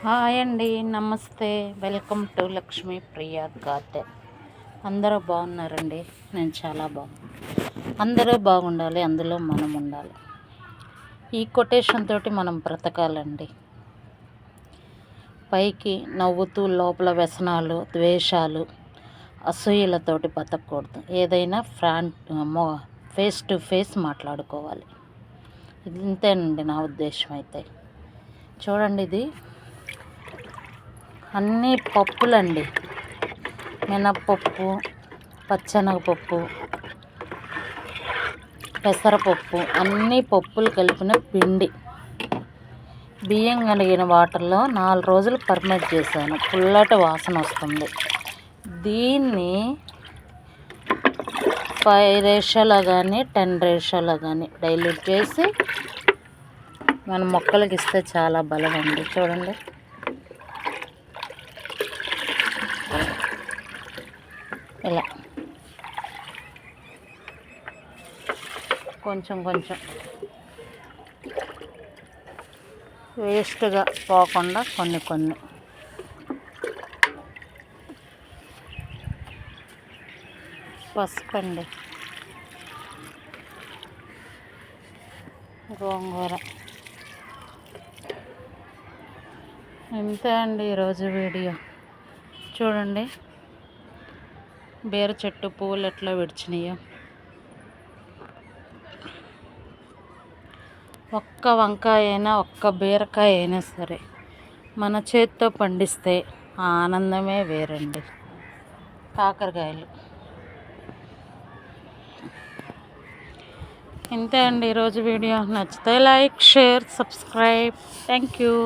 Hi అండి, నమస్తే. Welcome to Lakshmi Priya garden. అందరూ బాగున్నారండి? నేను చాలా అందరూ బాగుండాలి, అందులో మనం ఉండాలి. ఈ కొటేషన్ తోటి మనం బ్రతకాలండి. పైకి నవ్వుతూ లోపల వ్యసనాలు, ద్వేషాలు, అసూయలతోటి బతకూడదు. ఏదైనా ఫేస్ టు ఫేస్ మాట్లాడుకోవాలి. ఇంతేనండి నా ఉద్దేశం. అయితే చూడండి, ఇది అన్నీ పప్పులండి. మినప్పప్పు, పచ్చెనగపప్పు, పెసరపప్పు, అన్నీ పప్పులు కలిపిన పిండి. బియ్యం కడిగిన వాటర్లో 4 రోజులు ఫర్మెంట్ చేశాను. పుల్లటి వాసన వస్తుంది. దీన్ని 5 రేషియోలో కానీ 10 రేషియోలో కానీ డైల్యూట్ చేసి మన మొక్కలకి ఇస్తే చాలా బలం అండి. చూడండి, ఇలా కొంచెం కొంచెం వేస్ట్గా పోకుండా కొన్ని కొన్ని. పసుపు అండి, గోంగూర. ఇంతే అండి ఈరోజు వీడియో. చూడండి, బీర చెట్టు పువ్వులు ఎట్లా విడిచినాయో. ఒక్క వంకాయ అయినా, ఒక్క బీరకాయ అయినా సరే మన చేతితో పండిస్తే ఆ ఆనందమే వేరండి. కాకరకాయలు. ఇంతే అండి ఈరోజు వీడియో. నచ్చితే like, share, subscribe. Thank you.